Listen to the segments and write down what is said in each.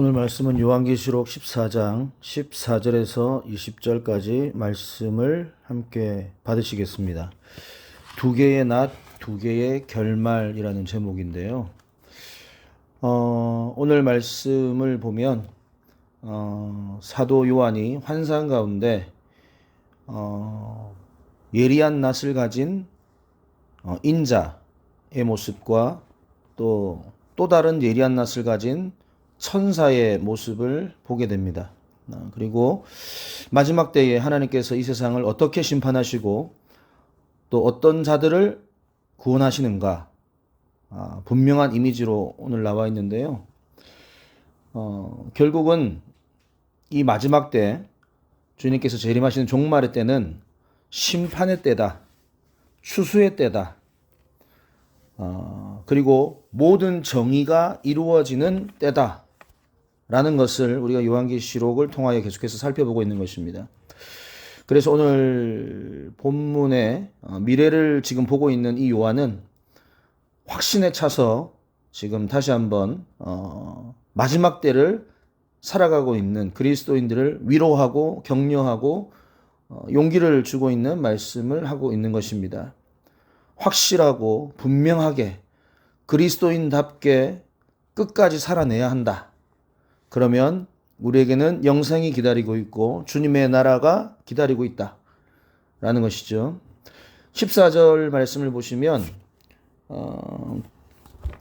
오늘 말씀은 요한계시록 14장 14절에서 20절까지 말씀을 함께 받으시겠습니다. 두 개의 낮, 두 개의 결말이라는 제목인데요. 오늘 말씀을 보면 사도 요한이 환상 가운데 예리한 낯을 가진 인자의 모습과 또 다른 예리한 낯을 가진 천사의 모습을 보게 됩니다. 그리고 마지막 때에 하나님께서 이 세상을 어떻게 심판하시고 또 어떤 자들을 구원하시는가 분명한 이미지로 오늘 나와 있는데요. 결국은 이 마지막 때 주님께서 재림하시는 종말의 때는 심판의 때다, 추수의 때다, 그리고 모든 정의가 이루어지는 때다 라는 것을 우리가 요한계시록을 통하여 계속해서 살펴보고 있는 것입니다. 그래서 오늘 본문의 미래를 지금 보고 있는 이 요한은 확신에 차서 지금 다시 한번 마지막 때를 살아가고 있는 그리스도인들을 위로하고 격려하고 용기를 주고 있는 말씀을 하고 있는 것입니다. 확실하고 분명하게 그리스도인답게 끝까지 살아내야 한다. 그러면 우리에게는 영생이 기다리고 있고 주님의 나라가 기다리고 있다 라는 것이죠. 14절 말씀을 보시면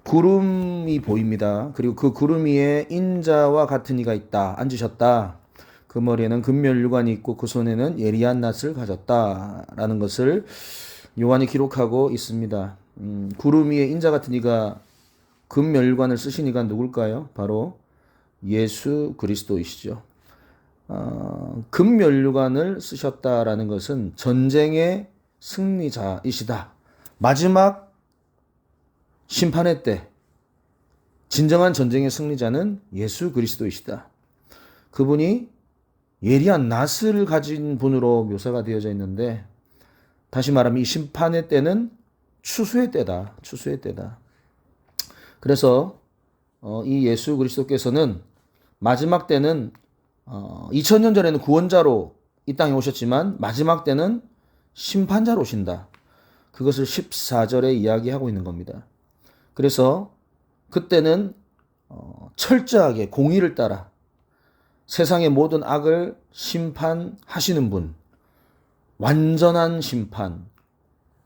구름이 보입니다. 그리고 그 구름 위에 인자와 같은 이가 있다. 앉으셨다. 그 머리에는 금면류관이 있고 그 손에는 예리한 낫을 가졌다 라는 것을 요한이 기록하고 있습니다. 구름 위에 인자 같은 이가 금면류관을 쓰신 이가 누굴까요? 바로 예수 그리스도이시죠. 금면류관을 쓰셨다라는 것은 전쟁의 승리자이시다. 마지막 심판의 때 진정한 전쟁의 승리자는 예수 그리스도이시다. 그분이 예리한 낫을 가진 분으로 묘사가 되어져 있는데, 다시 말하면 이 심판의 때는 추수의 때다. 추수의 때다. 그래서 이 예수 그리스도께서는 마지막 때는 2000년 전에는 구원자로 이 땅에 오셨지만 마지막 때는 심판자로 오신다. 그것을 14절에 이야기하고 있는 겁니다. 그래서 그때는 철저하게 공의를 따라 세상의 모든 악을 심판하시는 분, 완전한 심판,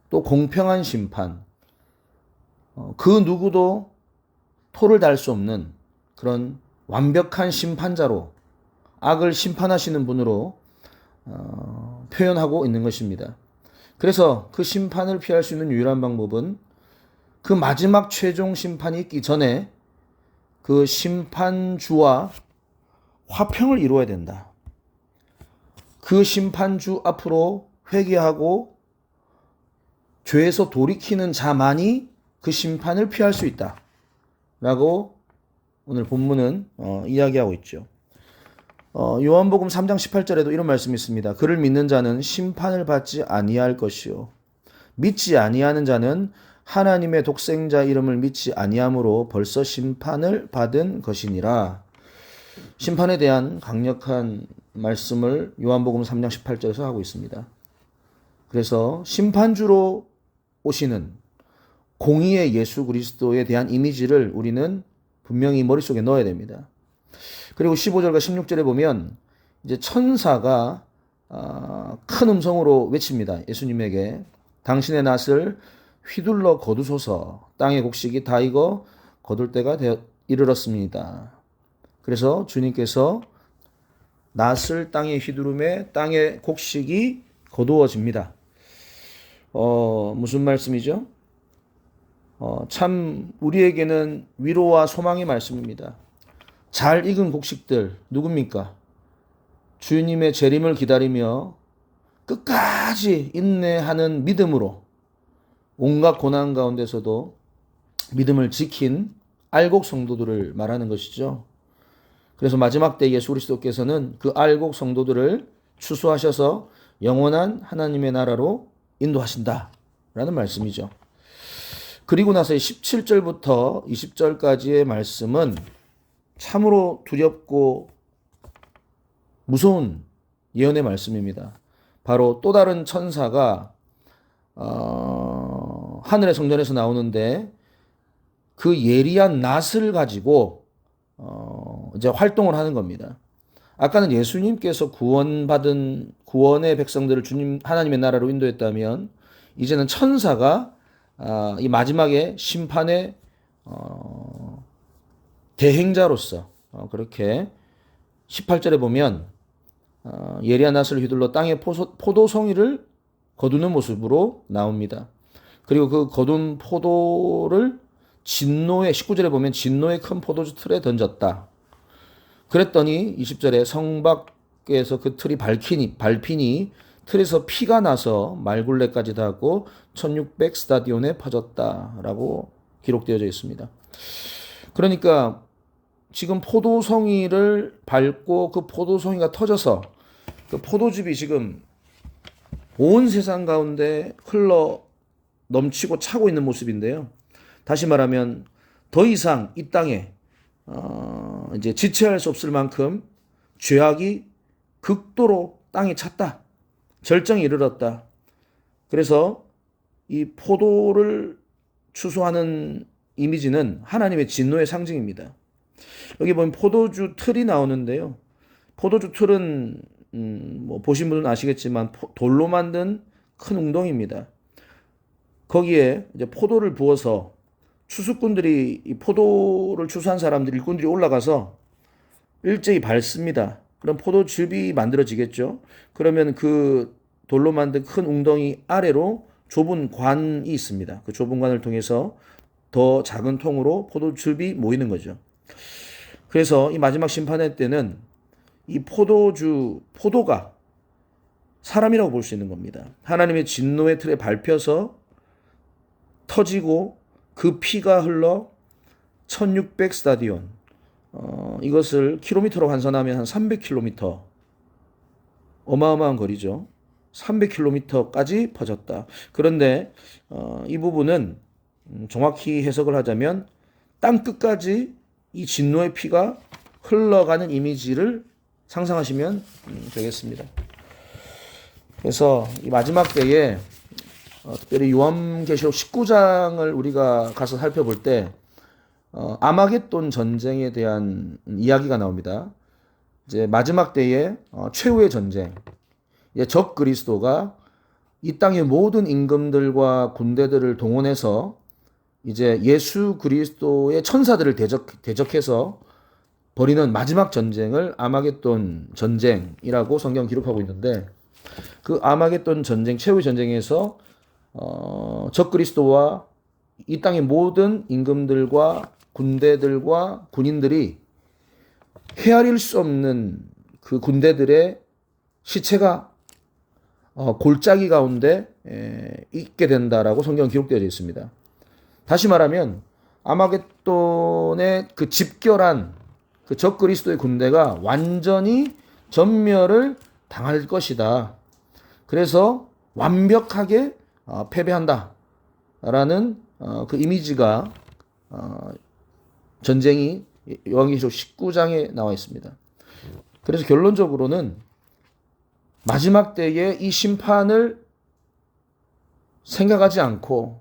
또 공평한 심판, 그 누구도 토를 달 수 없는 그런 완벽한 심판자로 악을 심판하시는 분으로 표현하고 있는 것입니다. 그래서 그 심판을 피할 수 있는 유일한 방법은 그 마지막 최종 심판이 있기 전에 그 심판주와 화평을 이루어야 된다. 그 심판주 앞으로 회개하고 죄에서 돌이키는 자만이 그 심판을 피할 수 있다 라고 오늘 본문은 이야기하고 있죠. 요한복음 3장 18절에도 이런 말씀이 있습니다. 그를 믿는 자는 심판을 받지 아니할 것이요 믿지 아니하는 자는 하나님의 독생자 이름을 믿지 아니함으로 벌써 심판을 받은 것이니라. 심판에 대한 강력한 말씀을 요한복음 3장 18절에서 하고 있습니다. 그래서 심판주로 오시는 공의의 예수 그리스도에 대한 이미지를 우리는 분명히 머릿속에 넣어야 됩니다. 그리고 15절과 16절에 보면 이제 천사가 큰 음성으로 외칩니다. 예수님에게 당신의 낫을 휘둘러 거두소서. 땅의 곡식이 다 익어 거둘 때가 이르렀습니다. 그래서 주님께서 낫을 땅에 휘두르매 땅의 곡식이 거두어집니다. 무슨 말씀이죠? 참 우리에게는 위로와 소망의 말씀입니다. 잘 익은 곡식들 누굽니까? 주님의 재림을 기다리며 끝까지 인내하는 믿음으로 온갖 고난 가운데서도 믿음을 지킨 알곡 성도들을 말하는 것이죠. 그래서 마지막 때 예수 그리스도께서는 그 알곡 성도들을 추수하셔서 영원한 하나님의 나라로 인도하신다라는 말씀이죠. 그리고 나서 17절부터 20절까지의 말씀은 참으로 두렵고 무서운 예언의 말씀입니다. 바로 또 다른 천사가 하늘의 성전에서 나오는데 그 예리한 낫을 가지고 이제 활동을 하는 겁니다. 아까는 예수님께서 구원받은 구원의 백성들을 주님 하나님의 나라로 인도했다면 이제는 천사가 이 마지막에 심판의 대행자로서 그렇게 18절에 보면 예리한 낫을 휘둘러 땅의 포도송이를 거두는 모습으로 나옵니다. 그리고 그 거둔 포도를 진노의 19절에 보면 진노의 큰 포도주 틀에 던졌다. 그랬더니 20절에 성 밖에서 그 틀이 밟히니 틀에서 피가 나서 말굴레까지 닿고 1600 스타디온에 퍼졌다라고 기록되어져 있습니다. 그러니까 지금 포도송이를 밟고 그 포도송이가 터져서 그 포도즙이 지금 온 세상 가운데 흘러 넘치고 차고 있는 모습인데요. 다시 말하면 더 이상 이 땅에 이제 지체할 수 없을 만큼 죄악이 극도로 땅에 찼다. 절정에 이르렀다. 그래서 이 포도를 추수하는 이미지는 하나님의 진노의 상징입니다. 여기 보면 포도주 틀이 나오는데요. 포도주 틀은 뭐 보신 분은 아시겠지만 돌로 만든 큰 웅덩이입니다. 거기에 이제 포도를 부어서 추수꾼들이 이 포도를 추수한 사람들 일꾼들이 올라가서 일제히 밟습니다. 그럼 포도즙이 만들어지겠죠. 그러면 그 돌로 만든 큰 웅덩이 아래로 좁은 관이 있습니다. 그 좁은 관을 통해서 더 작은 통으로 포도즙이 모이는 거죠. 그래서 이 마지막 심판의 때는 이 포도가 사람이라고 볼 수 있는 겁니다. 하나님의 진노의 틀에 밟혀서 터지고 그 피가 흘러 1600 스타디온, 이것을 킬로미터로 환산하면 한 300km, 어마어마한 거리죠. 300km까지 퍼졌다. 그런데 이 부분은 정확히 해석을 하자면 땅 끝까지 이 진노의 피가 흘러가는 이미지를 상상하시면 되겠습니다. 그래서 이 마지막 때에 특별히 요한계시록 19장을 우리가 가서 살펴볼 때 아마겟돈 전쟁에 대한 이야기가 나옵니다. 이제 마지막 때에 최후의 전쟁, 적 그리스도가 이 땅의 모든 임금들과 군대들을 동원해서 이제 예수 그리스도의 천사들을 대적해서 벌이는 마지막 전쟁을 아마겟돈 전쟁이라고 성경 기록하고 있는데, 그 아마겟돈 전쟁, 최후의 전쟁에서 적 그리스도와 이 땅의 모든 임금들과 군대들과 군인들이 헤아릴 수 없는 그 군대들의 시체가 골짜기 가운데 있게 된다라고 성경 기록되어 있습니다. 다시 말하면 아마겟돈의 그 집결한 그 적 그리스도의 군대가 완전히 전멸을 당할 것이다. 그래서 완벽하게 패배한다 라는 그 이미지가 전쟁이 요한계시록 19장에 나와 있습니다. 그래서 결론적으로는 마지막 때에 이 심판을 생각하지 않고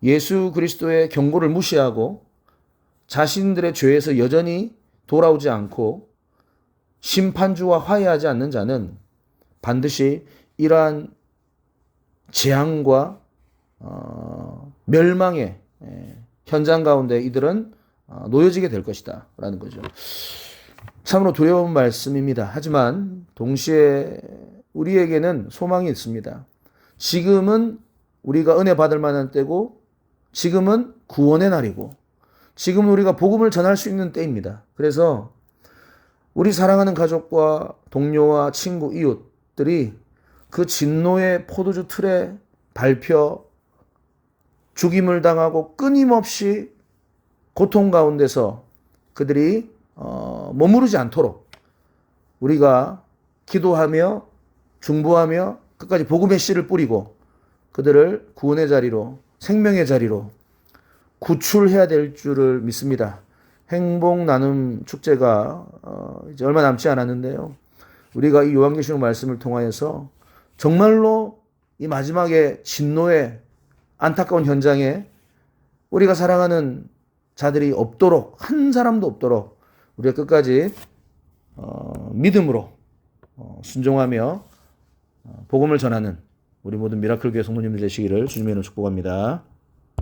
예수 그리스도의 경고를 무시하고 자신들의 죄에서 여전히 돌아오지 않고 심판주와 화해하지 않는 자는 반드시 이러한 재앙과 멸망의 현장 가운데 이들은 놓여지게 될 것이다 라는 거죠. 참으로 두려운 말씀입니다. 하지만 동시에 우리에게는 소망이 있습니다. 지금은 우리가 은혜 받을 만한 때고, 지금은 구원의 날이고, 지금은 우리가 복음을 전할 수 있는 때입니다. 그래서 우리 사랑하는 가족과 동료와 친구, 이웃들이 그 진노의 포도주 틀에 밟혀 죽임을 당하고 끊임없이 고통 가운데서 그들이 머무르지 않도록 우리가 기도하며 중보하며 끝까지 복음의 씨를 뿌리고 그들을 구원의 자리로, 생명의 자리로 구출해야 될 줄을 믿습니다. 행복 나눔 축제가 이제 얼마 남지 않았는데요. 우리가 이 요한계시록 말씀을 통하여서 정말로 이 마지막에 진노의 안타까운 현장에 우리가 사랑하는 자들이 없도록, 한 사람도 없도록 우리가 끝까지 믿음으로 순종하며 복음을 전하는 우리 모든 미라클 교회 성도님들 되시기를 주님의 이름으로 축복합니다.